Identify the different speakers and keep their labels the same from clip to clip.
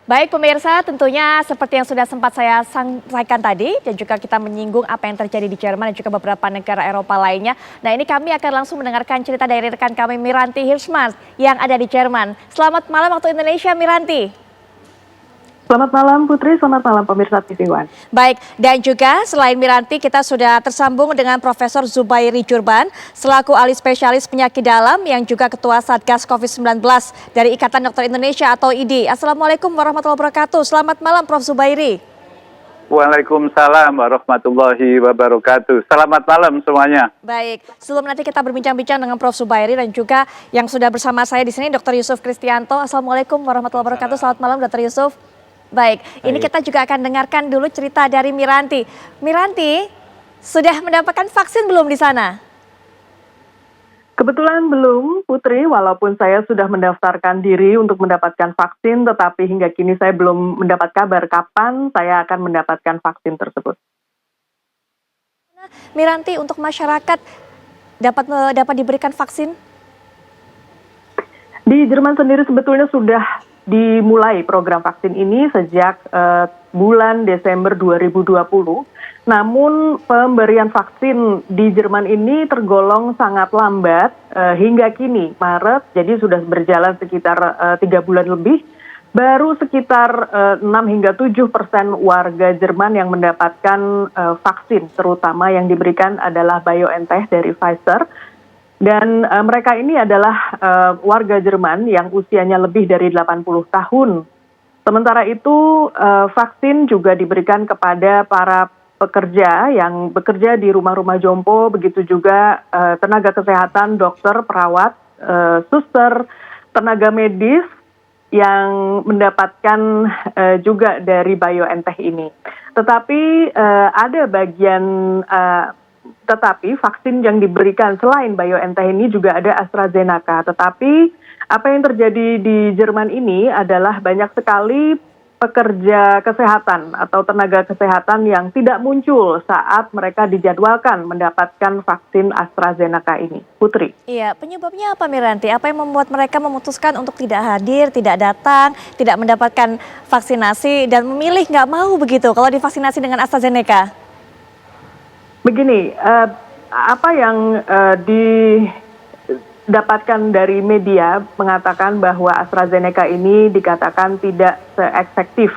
Speaker 1: Baik pemirsa, tentunya seperti yang sudah sempat saya sampaikan tadi dan juga kita menyinggung apa yang terjadi di Jerman dan juga beberapa negara Eropa lainnya. Nah ini kami akan langsung mendengarkan cerita dari rekan kami Miranti Hirschman yang ada di Jerman. Selamat malam waktu Indonesia Miranti.
Speaker 2: Selamat malam Putri, selamat malam pemirsa TV One.
Speaker 1: Baik, dan juga selain Miranti kita sudah tersambung dengan Profesor Zubairi Jurban selaku ahli spesialis penyakit dalam yang juga Ketua Satgas COVID-19 dari Ikatan Dokter Indonesia atau IDI. Assalamualaikum warahmatullahi wabarakatuh. Selamat malam Prof. Zubairi.
Speaker 3: Waalaikumsalam warahmatullahi wabarakatuh. Selamat malam semuanya.
Speaker 1: Baik, sebelum nanti kita berbincang-bincang dengan Prof. Zubairi dan juga yang sudah bersama saya di sini Dr. Yusuf Kristianto. Assalamualaikum warahmatullahi wabarakatuh. Selamat malam Dr. Yusuf. Baik, ini kita juga akan dengarkan dulu cerita dari Miranti. Miranti, sudah mendapatkan vaksin belum di sana?
Speaker 2: Kebetulan belum Putri, walaupun saya sudah mendaftarkan diri untuk mendapatkan vaksin, tetapi hingga kini saya belum mendapat kabar kapan saya akan mendapatkan vaksin tersebut.
Speaker 1: Miranti, untuk masyarakat dapat diberikan vaksin?
Speaker 2: Di Jerman sendiri sebetulnya sudah dimulai program vaksin ini sejak bulan Desember 2020. Namun pemberian vaksin di Jerman ini tergolong sangat lambat hingga kini Maret, jadi sudah berjalan sekitar 3 bulan lebih. Baru sekitar 6 hingga 7% warga Jerman yang mendapatkan vaksin, terutama yang diberikan adalah BioNTech dari Pfizer. Dan mereka ini adalah warga Jerman yang usianya lebih dari 80 tahun. Sementara itu vaksin juga diberikan kepada para pekerja yang bekerja di rumah-rumah jompo, begitu juga tenaga kesehatan, dokter, perawat, suster, tenaga medis yang mendapatkan juga dari BioNTech ini. Tetapi ada bagian tetapi vaksin yang diberikan selain BioNTech ini juga ada AstraZeneca. Tetapi apa yang terjadi di Jerman ini adalah banyak sekali pekerja kesehatan atau tenaga kesehatan yang tidak muncul saat mereka dijadwalkan mendapatkan vaksin AstraZeneca ini. Putri.
Speaker 1: Iya, penyebabnya apa Miranti? Apa yang membuat mereka memutuskan untuk tidak hadir, tidak datang, tidak mendapatkan vaksinasi dan memilih nggak mau begitu kalau divaksinasi dengan AstraZeneca?
Speaker 2: Begini, apa yang didapatkan dari media mengatakan bahwa AstraZeneca ini dikatakan tidak seefektif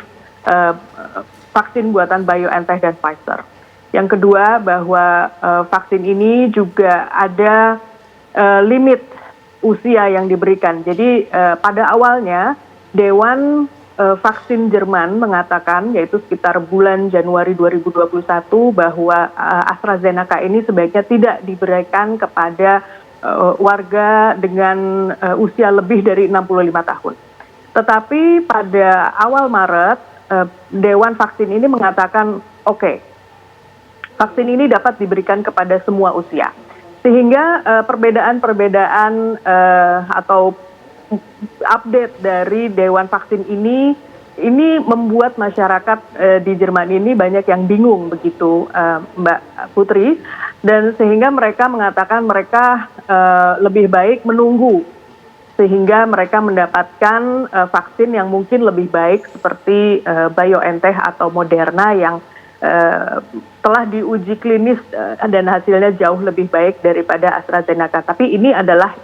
Speaker 2: vaksin buatan BioNTech dan Pfizer. Yang kedua bahwa vaksin ini juga ada limit usia yang diberikan. Jadi pada awalnya Dewan Vaksin Jerman mengatakan, yaitu sekitar bulan Januari 2021, bahwa AstraZeneca ini sebaiknya tidak diberikan kepada warga dengan usia lebih dari 65 tahun. Tetapi pada awal Maret, Dewan Vaksin ini mengatakan, oke, vaksin ini dapat diberikan kepada semua usia. Sehingga perbedaan-perbedaan atau update dari Dewan Vaksin ini membuat masyarakat di Jerman ini banyak yang bingung begitu, Mbak Putri, dan sehingga mereka mengatakan mereka lebih baik menunggu sehingga mereka mendapatkan vaksin yang mungkin lebih baik seperti BioNTech atau Moderna yang telah diuji klinis dan hasilnya jauh lebih baik daripada AstraZeneca. Tapi ini adalah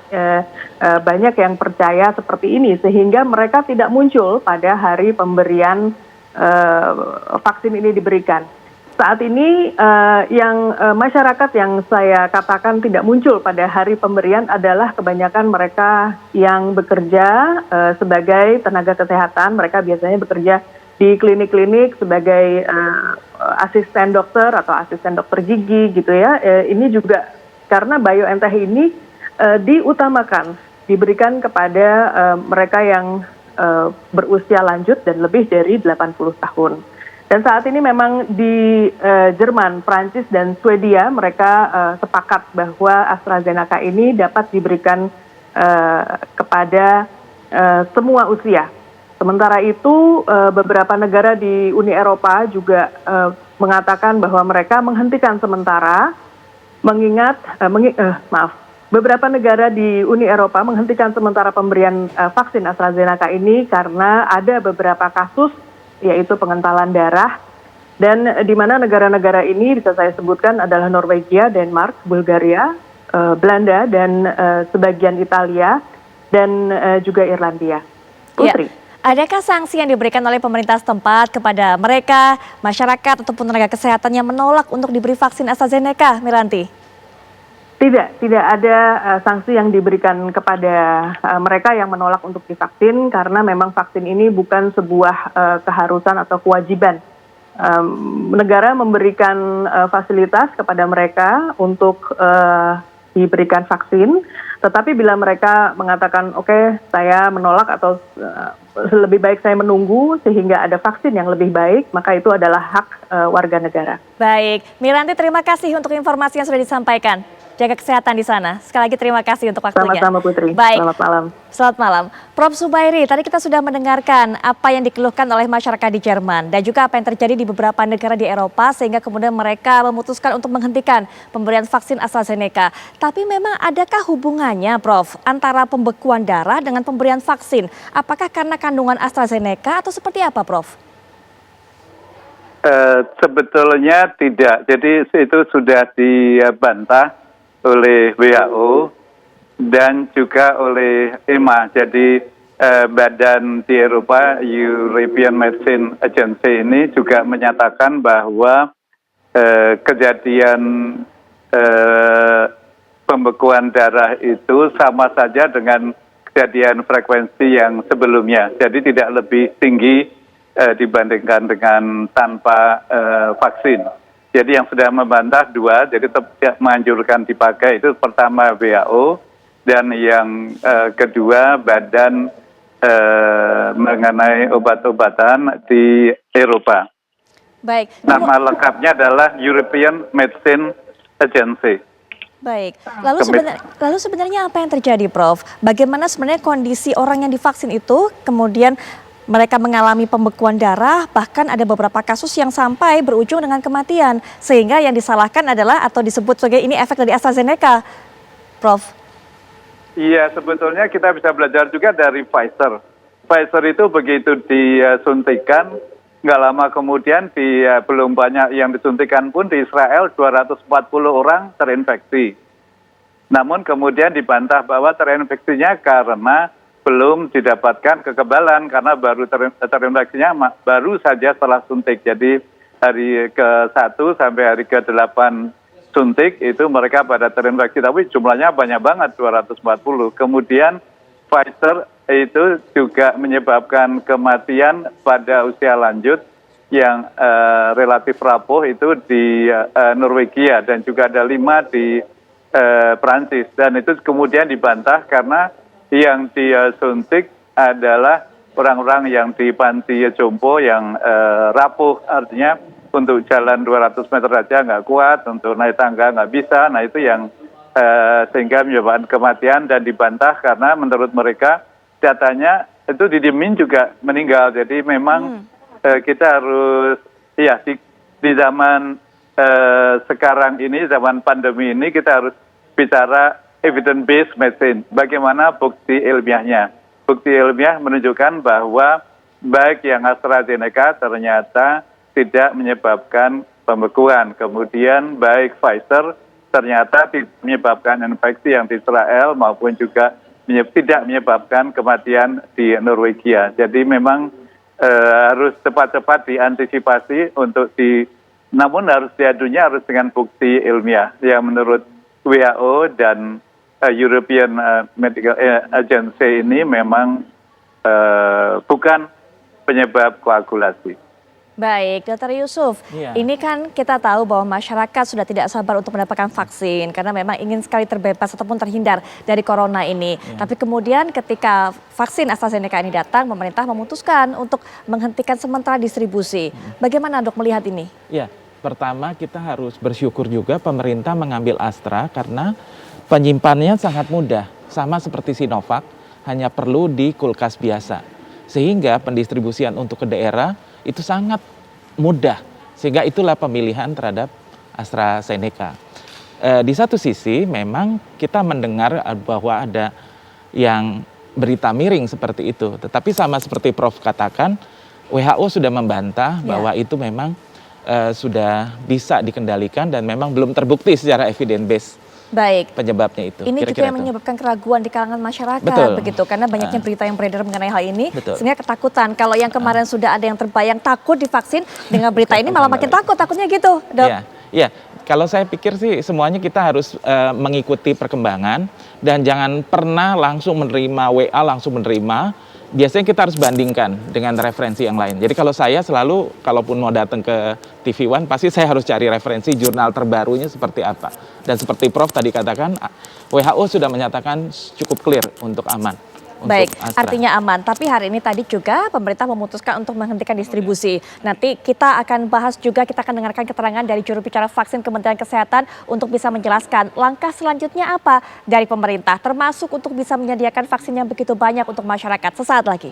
Speaker 2: banyak yang percaya seperti ini sehingga mereka tidak muncul pada hari pemberian vaksin ini diberikan. Saat ini yang masyarakat yang saya katakan tidak muncul pada hari pemberian adalah kebanyakan mereka yang bekerja sebagai tenaga kesehatan. Mereka biasanya bekerja di klinik-klinik sebagai asisten dokter atau asisten dokter gigi gitu ya. Ini juga karena BioNTech ini diutamakan diberikan kepada mereka yang berusia lanjut dan lebih dari 80 tahun. Dan saat ini memang di Jerman, Prancis dan Swedia mereka sepakat bahwa AstraZeneca ini dapat diberikan kepada semua usia. Sementara itu beberapa negara di Uni Eropa juga mengatakan bahwa mereka menghentikan sementara mengingat beberapa negara di Uni Eropa menghentikan sementara pemberian vaksin AstraZeneca ini karena ada beberapa kasus, yaitu pengentalan darah, dan di mana negara-negara ini bisa saya sebutkan adalah Norwegia, Denmark, Bulgaria, Belanda, dan sebagian Italia, dan juga Irlandia. Putri.
Speaker 1: Ya. Adakah sanksi yang diberikan oleh pemerintah setempat kepada mereka, masyarakat ataupun tenaga kesehatan yang menolak untuk diberi vaksin AstraZeneca, Miranti?
Speaker 2: Tidak ada sanksi yang diberikan kepada mereka yang menolak untuk divaksin karena memang vaksin ini bukan sebuah keharusan atau kewajiban. Negara memberikan fasilitas kepada mereka untuk diberikan vaksin, tetapi bila mereka mengatakan oke, saya menolak atau lebih baik saya menunggu sehingga ada vaksin yang lebih baik, maka itu adalah hak warga negara.
Speaker 1: Baik, Miranti terima kasih untuk informasi yang sudah disampaikan. Jaga kesehatan di sana. Sekali lagi terima kasih untuk waktunya.
Speaker 2: Sama-sama Putri.
Speaker 1: Baik.
Speaker 2: Selamat malam.
Speaker 1: Selamat malam. Prof. Zubairi, tadi kita sudah mendengarkan apa yang dikeluhkan oleh masyarakat di Jerman dan juga apa yang terjadi di beberapa negara di Eropa sehingga kemudian mereka memutuskan untuk menghentikan pemberian vaksin AstraZeneca. Tapi memang adakah hubungannya, Prof, antara pembekuan darah dengan pemberian vaksin? Apakah karena kandungan AstraZeneca atau seperti apa, Prof?
Speaker 3: Sebetulnya tidak. Jadi itu sudah dibantah oleh WHO dan juga oleh EMA. Jadi badan di Eropa, European Medicine Agency ini juga menyatakan bahwa kejadian pembekuan darah itu sama saja dengan kejadian frekuensi yang sebelumnya. Jadi tidak lebih tinggi dibandingkan dengan tanpa vaksin. Jadi yang sudah membantah dua, jadi tidak menganjurkan dipakai itu pertama WHO dan yang kedua badan mengenai obat-obatan di Eropa.
Speaker 1: Baik.
Speaker 3: Nama lengkapnya adalah European Medicine Agency.
Speaker 1: Baik, lalu sebenarnya apa yang terjadi, Prof? Bagaimana sebenarnya kondisi orang yang divaksin itu, kemudian mereka mengalami pembekuan darah, bahkan ada beberapa kasus yang sampai berujung dengan kematian. Sehingga yang disalahkan adalah atau disebut sebagai ini efek dari AstraZeneca, Prof.
Speaker 3: Iya, sebetulnya kita bisa belajar juga dari Pfizer. Pfizer itu begitu disuntikan, nggak lama kemudian belum banyak yang disuntikan pun di Israel 240 orang terinfeksi. Namun kemudian dibantah bahwa terinfeksinya karena belum didapatkan kekebalan karena baru terinfeksinya baru saja setelah suntik. Jadi hari ke-1 sampai hari ke-8 suntik itu mereka pada terinfeksi, tapi jumlahnya banyak banget 240. Kemudian Pfizer itu juga menyebabkan kematian pada usia lanjut yang relatif rapuh itu di Norwegia dan juga ada 5 di Prancis, dan itu kemudian dibantah karena yang disuntik adalah orang-orang yang di panti jompo yang rapuh, artinya untuk jalan 200 meter saja nggak kuat, untuk naik tangga nggak bisa. Nah itu yang sehingga menyebabkan kematian dan dibantah karena menurut mereka datanya itu didiemin juga meninggal. Jadi memang kita harus di zaman sekarang ini, zaman pandemi ini kita harus bicara evidence based medicine. Bagaimana bukti ilmiahnya? Bukti ilmiah menunjukkan bahwa baik yang AstraZeneca ternyata tidak menyebabkan pembekuan. Kemudian baik Pfizer ternyata tidak menyebabkan infeksi yang di Israel maupun juga tidak menyebabkan kematian di Norwegia. Jadi memang harus cepat-cepat diantisipasi namun harus diadunya harus dengan bukti ilmiah yang menurut WHO dan European Medical Agency ini memang bukan penyebab koagulasi.
Speaker 1: Baik, Dr. Yusuf, ini kan kita tahu bahwa masyarakat sudah tidak sabar untuk mendapatkan vaksin karena memang ingin sekali terbebas ataupun terhindar dari corona ini. Tapi kemudian ketika vaksin AstraZeneca ini datang, pemerintah memutuskan untuk menghentikan sementara distribusi. Bagaimana Dok melihat ini?
Speaker 4: Ya, pertama kita harus bersyukur juga pemerintah mengambil Astra karena penyimpanannya sangat mudah, sama seperti Sinovac, hanya perlu di kulkas biasa. Sehingga pendistribusian untuk ke daerah itu sangat mudah. Sehingga itulah pemilihan terhadap AstraZeneca. di satu sisi memang kita mendengar bahwa ada yang berita miring seperti itu. Tetapi sama seperti Prof katakan, WHO sudah membantah bahwa itu memang sudah bisa dikendalikan dan memang belum terbukti secara evidence based.
Speaker 1: Baik.
Speaker 4: Penyebabnya itu.
Speaker 1: Ini
Speaker 4: Kira-kira
Speaker 1: juga yang
Speaker 4: itu.
Speaker 1: menyebabkan keraguan di kalangan masyarakat,
Speaker 4: Betul.
Speaker 1: begitu, karena banyaknya berita yang beredar mengenai hal ini,
Speaker 4: Betul.
Speaker 1: sehingga ketakutan. Kalau yang kemarin sudah ada yang terbayang takut divaksin, dengan berita ini malah makin takut, takutnya gitu, Dok.
Speaker 4: Iya. Kalau saya pikir sih semuanya kita harus mengikuti perkembangan dan jangan pernah langsung menerima WA, langsung menerima. Biasanya kita harus bandingkan dengan referensi yang lain. Jadi kalau saya selalu, kalaupun mau datang ke TV One, pasti saya harus cari referensi jurnal terbarunya seperti apa. Dan seperti Prof tadi katakan, WHO sudah menyatakan cukup clear untuk aman.
Speaker 1: Baik,
Speaker 4: Astra.
Speaker 1: artinya aman. Tapi hari ini tadi juga pemerintah memutuskan untuk menghentikan distribusi. Nanti kita akan bahas juga, kita akan dengarkan keterangan dari juru bicara vaksin Kementerian Kesehatan untuk bisa menjelaskan langkah selanjutnya apa dari pemerintah, termasuk untuk bisa menyediakan vaksin yang begitu banyak untuk masyarakat. Sesaat lagi.